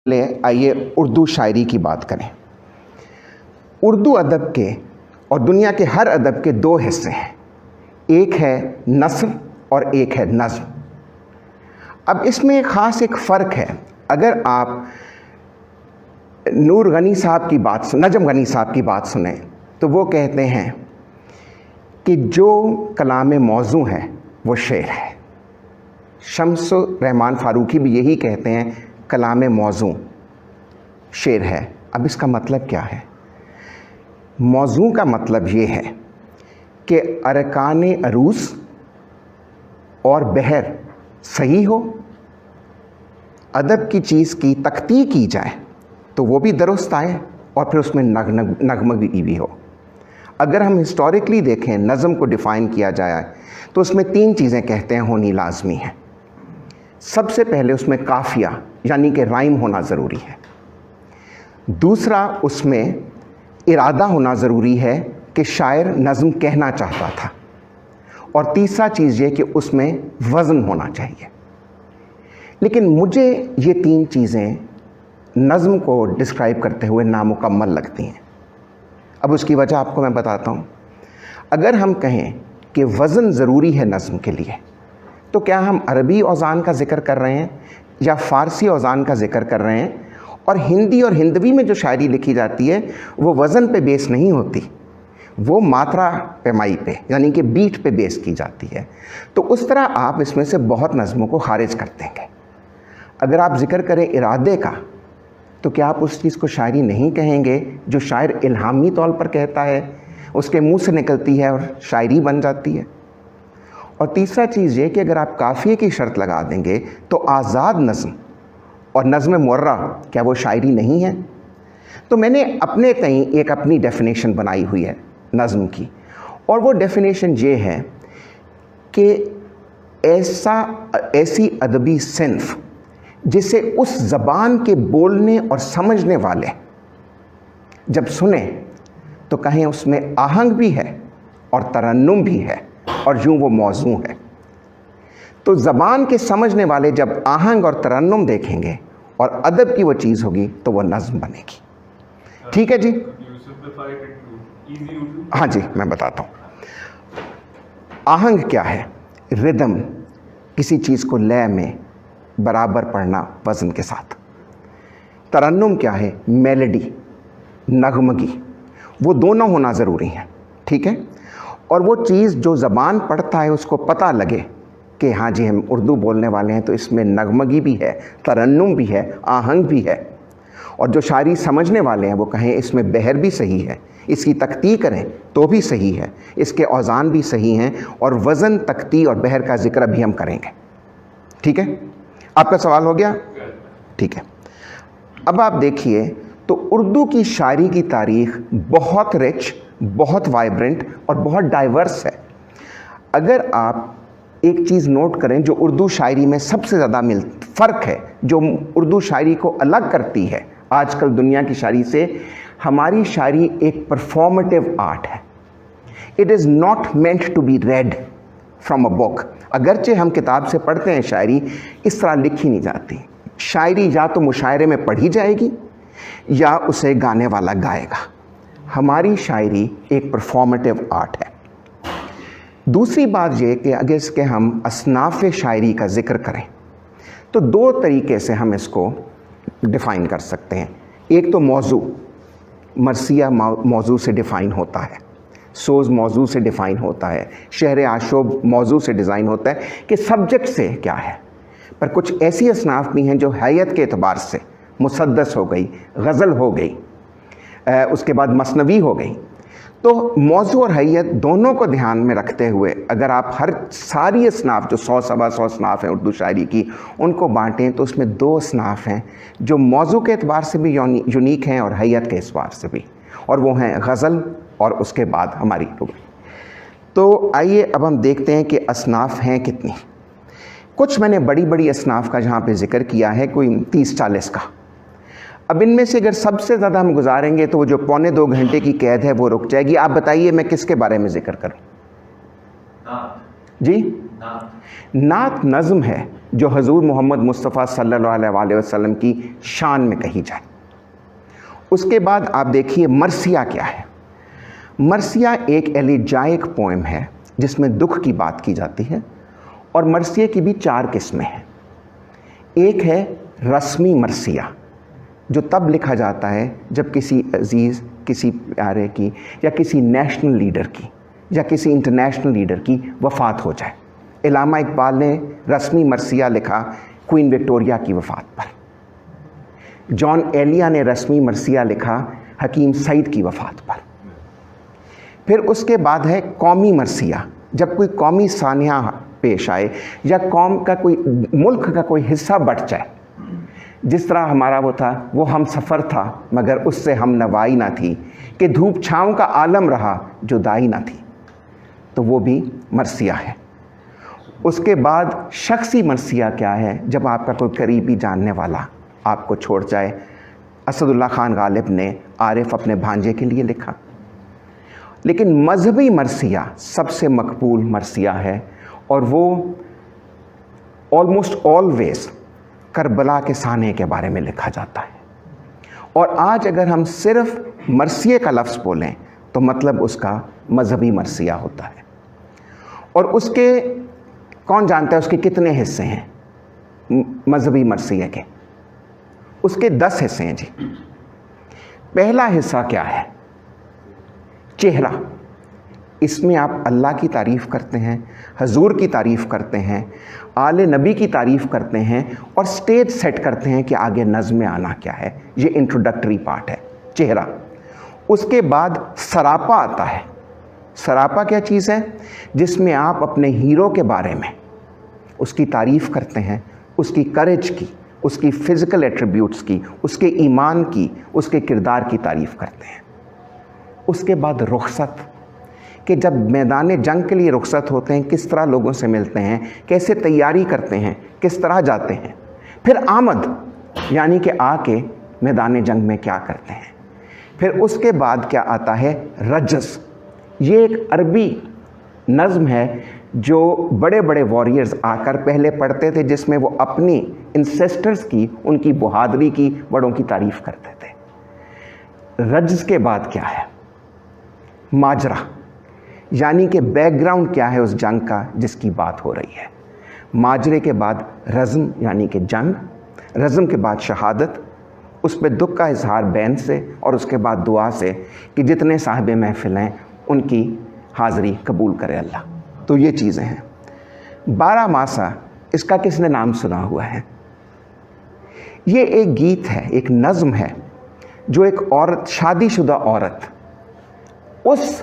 لے آئیے اردو شاعری کی بات کریں۔ اردو ادب کے اور دنیا کے ہر ادب کے دو حصے ہیں، ایک ہے نثر اور ایک ہے نظم۔ اب اس میں خاص ایک فرق ہے۔ اگر آپ نور غنی صاحب کی بات نجم غنی صاحب کی بات سنیں تو وہ کہتے ہیں کہ جو کلام موزوں ہے وہ شعر ہے۔ شمس رحمان فاروقی بھی یہی کہتے ہیں، کلام موزوں شعر ہے۔ اب اس کا مطلب کیا ہے؟ موزوں کا مطلب یہ ہے کہ ارکان عروض اور بحر صحیح ہو، ادب کی چیز کی تخطیق کی جائے تو وہ بھی درست آئے اور پھر اس میں نغمگی بھی ہو۔ اگر ہم ہسٹوریکلی دیکھیں، نظم کو ڈیفائن کیا جائے تو اس میں تین چیزیں کہتے ہیں ہونی لازمی ہیں۔ سب سے پہلے اس میں قافیہ یعنی کہ رائم ہونا ضروری ہے، دوسرا اس میں ارادہ ہونا ضروری ہے کہ شاعر نظم کہنا چاہتا تھا، اور تیسرا چیز یہ کہ اس میں وزن ہونا چاہیے۔ لیکن مجھے یہ تین چیزیں نظم کو ڈسکرائب کرتے ہوئے نامکمل لگتی ہیں۔ اب اس کی وجہ آپ کو میں بتاتا ہوں۔ اگر ہم کہیں کہ وزن ضروری ہے نظم کے لیے، تو کیا ہم عربی اوزان کا ذکر کر رہے ہیں یا فارسی اوزان کا ذکر کر رہے ہیں؟ اور ہندی اور ہندوی میں جو شاعری لکھی جاتی ہے وہ وزن پہ بیس نہیں ہوتی، وہ ماترا پیمائی پہ یعنی کہ بیٹ پہ بیس کی جاتی ہے۔ تو اس طرح آپ اس میں سے بہت نظموں کو خارج کر دیں گے۔ اگر آپ ذکر کریں ارادے کا، تو کیا آپ اس چیز کو شاعری نہیں کہیں گے جو شاعر الہامی طور پر کہتا ہے، اس کے منہ سے نکلتی ہے اور شاعری بن جاتی ہے؟ اور تیسرا چیز یہ کہ اگر آپ قافیے کی شرط لگا دیں گے تو آزاد نظم اور نظم معرہ کیا وہ شاعری نہیں ہے؟ تو میں نے اپنے تئیں ایک اپنی ڈیفینیشن بنائی ہوئی ہے نظم کی، اور وہ ڈیفینیشن یہ ہے کہ ایسی ادبی صنف جسے اس زبان کے بولنے اور سمجھنے والے جب سنیں تو کہیں اس میں آہنگ بھی ہے اور ترنم بھی ہے اور یوں وہ موزوں ہے۔ تو زبان کے سمجھنے والے جب آہنگ اور ترنم دیکھیں گے اور ادب کی وہ چیز ہوگی تو وہ نظم بنے گی۔ ٹھیک ہے جی؟ ہاں جی، میں بتاتا ہوں۔ آہنگ کیا ہے؟ ردم، کسی چیز کو لے میں برابر پڑھنا وزن کے ساتھ۔ ترنم کیا ہے؟ میلڈی، نغمگی، وہ دونوں ہونا ضروری ہیں۔ ٹھیک ہے؟ اور وہ چیز جو زبان پڑھتا ہے اس کو پتہ لگے کہ ہاں جی ہم اردو بولنے والے ہیں، تو اس میں نغمگی بھی ہے، ترنم بھی ہے، آہنگ بھی ہے۔ اور جو شاعری سمجھنے والے ہیں وہ کہیں اس میں بحر بھی صحیح ہے، اس کی تخطیق کریں تو بھی صحیح ہے، اس کے اوزان بھی صحیح ہیں، اور وزن، تخطیق اور بحر کا ذکر بھی ہم کریں گے۔ ٹھیک ہے؟ آپ کا سوال ہو گیا؟ ٹھیک ہے۔ اب آپ دیکھیے تو اردو کی شاعری کی تاریخ بہت رچ، بہت وائبرنٹ اور بہت ڈائیورس ہے۔ اگر آپ ایک چیز نوٹ کریں جو اردو شاعری میں سب سے زیادہ فرق ہے، جو اردو شاعری کو الگ کرتی ہے آج کل دنیا کی شاعری سے، ہماری شاعری ایک پرفارمیٹیو آرٹ ہے۔ It is not meant to be read from a book. اگرچہ ہم کتاب سے پڑھتے ہیں، شاعری اس طرح لکھی نہیں جاتی۔ شاعری یا تو مشاعرے میں پڑھی جائے گی یا اسے گانے والا گائے گا۔ ہماری شاعری ایک پرفارمیٹیو آرٹ ہے۔ دوسری بات یہ کہ اگر اس کے ہم اصناف شاعری کا ذکر کریں تو دو طریقے سے ہم اس کو ڈیفائن کر سکتے ہیں۔ ایک تو موضوع، مرثیہ موضوع سے ڈیفائن ہوتا ہے، سوز موضوع سے ڈیفائن ہوتا ہے، شہر آشوب موضوع سے ڈیزائن ہوتا ہے کہ سبجیکٹ سے کیا ہے۔ پر کچھ ایسی اصناف بھی ہیں جو حیت کے اعتبار سے، مسدس ہو گئی، غزل ہو گئی، اس کے بعد مثنوی ہو گئی۔ تو موضوع اور حیت دونوں کو دھیان میں رکھتے ہوئے اگر آپ ساری اصناف جو 100 سوا 100 اصناف ہیں اردو شاعری کی، ان کو بانٹیں تو اس میں دو اصناف ہیں جو موضوع کے اعتبار سے بھی یونیک ہیں اور حیت کے اعتبار سے بھی، اور وہ ہیں غزل اور اس کے بعد ہماری رباعی۔ تو آئیے اب ہم دیکھتے ہیں کہ اصناف ہیں کتنی۔ کچھ میں نے بڑی بڑی اصناف کا جہاں پہ ذکر کیا ہے، کوئی 30-40 کا۔ اب ان میں سے اگر سب سے زیادہ ہم گزاریں گے تو وہ جو 1.25 گھنٹے کی قید ہے وہ رک جائے گی۔ آپ بتائیے میں کس کے بارے میں ذکر کروں؟ جی، نعت نظم ہے جو حضور محمد مصطفیٰ صلی اللہ علیہ وسلم کی شان میں کہی جائے۔ اس کے بعد آپ دیکھیے مرثیہ کیا ہے۔ مرثیہ ایک ایلیجائک پوئم ہے جس میں دکھ کی بات کی جاتی ہے، اور مرثیے کی بھی 4 قسمیں ہیں۔ ایک ہے رسمی مرثیہ، جو تب لکھا جاتا ہے جب کسی عزیز، کسی پیارے کی، یا کسی نیشنل لیڈر کی، یا کسی انٹرنیشنل لیڈر کی وفات ہو جائے۔ علامہ اقبال نے رسمی مرثیہ لکھا کوئین وکٹوریہ کی وفات پر۔ جان ایلیا نے رسمی مرثیہ لکھا حکیم سعید کی وفات پر۔ پھر اس کے بعد ہے قومی مرثیہ، جب کوئی قومی سانحہ پیش آئے یا قوم کا کوئی، ملک کا کوئی حصہ بٹ جائے، جس طرح ہمارا وہ تھا، وہ ہم سفر تھا مگر اس سے ہم نوائی نہ تھی، کہ دھوپ چھاؤں کا عالم رہا جدائی نہ تھی، تو وہ بھی مرثیہ ہے۔ اس کے بعد شخصی مرثیہ کیا ہے؟ جب آپ کا کوئی قریبی جاننے والا آپ کو چھوڑ جائے۔ اسد اللہ خان غالب نے عارف اپنے بھانجے کے لیے لکھا۔ لیکن مذہبی مرثیہ سب سے مقبول مرثیہ ہے، اور وہ آلموسٹ آلویز کربلا کے سانحے کے بارے میں لکھا جاتا ہے۔ اور آج اگر ہم صرف مرثیے کا لفظ بولیں تو مطلب اس کا مذہبی مرثیہ ہوتا ہے۔ اور اس کے کون جانتا ہے اس کے کتنے حصے ہیں مذہبی مرثیے کے؟ اس کے 10 حصے ہیں جی۔ پہلا حصہ کیا ہے؟ چہرہ۔ اس میں آپ اللہ کی تعریف کرتے ہیں، حضور کی تعریف کرتے ہیں، آل نبی کی تعریف کرتے ہیں، اور سٹیج سیٹ کرتے ہیں کہ آگے نظم میں آنا کیا ہے۔ یہ انٹروڈکٹری پارٹ ہے، چہرہ۔ اس کے بعد سراپا آتا ہے۔ سراپا کیا چیز ہے؟ جس میں آپ اپنے ہیرو کے بارے میں اس کی تعریف کرتے ہیں، اس کی کریج کی، اس کی فزیکل ایٹریبیوٹس کی، اس کے ایمان کی، اس کے کردار کی تعریف کرتے ہیں۔ اس کے بعد رخصت، کہ جب میدان جنگ کے لیے رخصت ہوتے ہیں کس طرح لوگوں سے ملتے ہیں، کیسے تیاری کرتے ہیں، کس طرح جاتے ہیں۔ پھر آمد، یعنی کہ آ کے میدان جنگ میں کیا کرتے ہیں۔ پھر اس کے بعد کیا آتا ہے؟ رجز۔ یہ ایک عربی نظم ہے جو بڑے بڑے واریئرز آ کر پہلے پڑھتے تھے، جس میں وہ اپنی انسیسٹرز کی، ان کی بہادری کی، بڑوں کی تعریف کرتے تھے۔ رجز کے بعد کیا ہے؟ ماجرا، یعنی کہ بیک گراؤنڈ کیا ہے اس جنگ کا جس کی بات ہو رہی ہے۔ ماجرے کے بعد رزم، یعنی کہ جنگ۔ رزم کے بعد شہادت، اس پہ دکھ کا اظہار بین سے، اور اس کے بعد دعا سے کہ جتنے صاحب محفل ہیں ان کی حاضری قبول کرے اللہ۔ تو یہ چیزیں ہیں۔ 12 ماسہ، اس کا کس نے نام سنا ہوا ہے؟ یہ ایک گیت ہے، ایک نظم ہے جو ایک عورت، شادی شدہ عورت، اس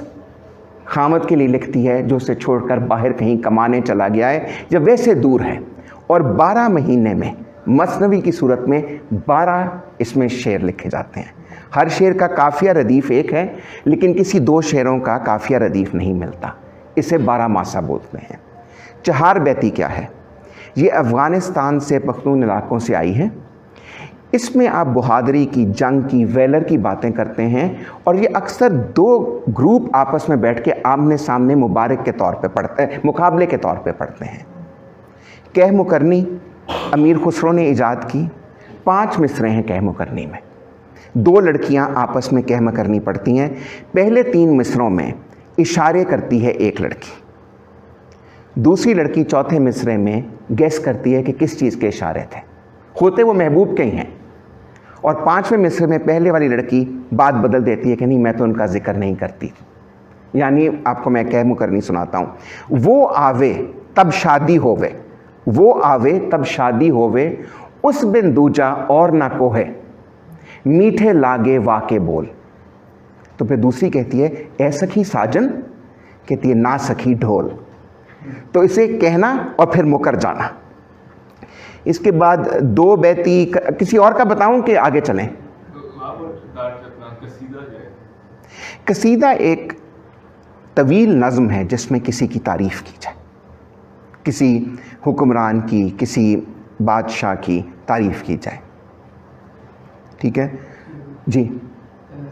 خامد کے لیے لکھتی ہے جو اسے چھوڑ کر باہر کہیں کمانے چلا گیا ہے یا ویسے دور ہے، اور 12 مہینے میں مثنوی کی صورت میں 12 اس میں شعر لکھے جاتے ہیں۔ ہر شعر کا قافیہ ردیف ایک ہے، لیکن کسی 2 شعروں کا قافیہ ردیف نہیں ملتا۔ اسے 12 ماسہ بولتے ہیں۔ چہار بیتی کیا ہے؟ یہ افغانستان سے پختون علاقوں سے آئی ہے۔ اس میں آپ بہادری کی، جنگ کی، ویلر کی باتیں کرتے ہیں، اور یہ اکثر 2 گروپ آپس میں بیٹھ کے آمنے سامنے مبارک کے طور پہ پڑھتے ہیں، مقابلے کے طور پہ پڑھتے ہیں۔ کہہ مکرنی امیر خسرو نے ایجاد کی۔ 5 مصرے ہیں کہہ مکرنی میں۔ 2 لڑکیاں آپس میں کہہ مکرنی پڑھتی ہیں۔ پہلے 3 مصروں میں اشارے کرتی ہے ایک لڑکی، دوسری لڑکی چوتھے مصرے میں گیس کرتی ہے کہ کس چیز کے اشارے تھے، ہوتے وہ محبوب کے ہی ہیں، اور 5ویں مصرے میں پہلے والی لڑکی بات بدل دیتی ہے کہ نہیں میں تو ان کا ذکر نہیں کرتی۔ یعنی آپ کو میں کہہ مکرنی سناتا ہوں۔ وہ آوے تب شادی ہووے، وہ آوے تب شادی ہووے، اس بن دوجا اور نہ کوہے، میٹھے لاگے واقع بول۔ تو پھر دوسری کہتی ہے اے سکھی ساجن، کہتی ہے نا سکھی ڈھول۔ تو اسے کہنا اور پھر مکر جانا۔ اس کے بعد 2 بیتی کسی اور کا بتاؤں کہ آگے چلیں؟ قصیدہ ایک طویل نظم ہے جس میں کسی کی تعریف کی جائے، کسی حکمران کی، کسی بادشاہ کی تعریف کی جائے۔ ٹھیک ہے جی؟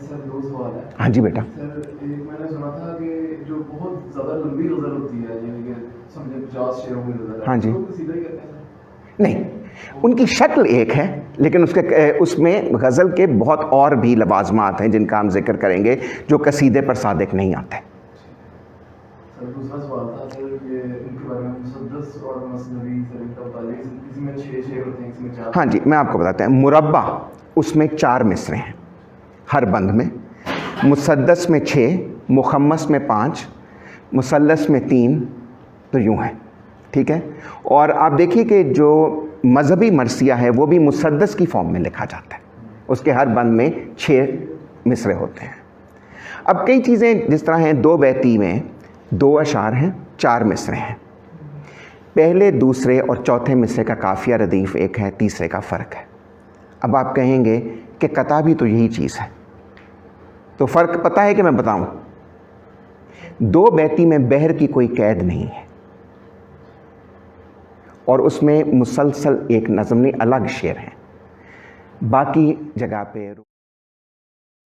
سر 2 سوال ہے۔ ہاں جی بیٹا۔ سر ایک میں نے سنا تھا کہ جو بہت زیادہ لمبی غزل ہوتی ہے، یعنی کہ سمجھے 50 شعروں کی غزل ہے، ہاں جی، اس کو قصیدہ ہی کہتے ہیں۔ نہیں، ان کی شکل ایک ہے، لیکن اس میں غزل کے بہت اور بھی لوازمات ہیں جن کا ہم ذکر کریں گے جو قصیدے پر صادق نہیں آتے۔ سر دوسرا سوال تھا سر یہ ان کے بارے میں مسدس اور مثنوی سر ان کا متعلق کسی میں 6 شعر ہوتے ہیں، کسی میں 4۔ ہاں جی، میں آپ کو بتاتا ہوں، مربع اس میں 4 مصرے ہیں ہر بند میں، مسدس میں 6، مخمس میں 5، مثلث میں 3، تو یوں ہے، ٹھیک ہے۔ اور آپ دیکھیے کہ جو مذہبی مرثیہ ہے وہ بھی مسدس کی فارم میں لکھا جاتا ہے، اس کے ہر بند میں 6 مصرے ہوتے ہیں۔ اب کئی چیزیں جس طرح ہیں، 2 بیتی میں 2 اشعار ہیں، 4 مصرے ہیں، پہلے دوسرے اور چوتھے مصرے کا قافیہ ردیف ایک ہے، تیسرے کا فرق ہے۔ اب آپ کہیں گے کہ قطع بھی تو یہی چیز ہے، تو فرق پتہ ہے کہ میں بتاؤں؟ 2 بیتی میں بحر کی کوئی قید نہیں ہے، اور اس میں مسلسل ایک نظم نہیں، الگ شعر ہیں، باقی جگہ پہ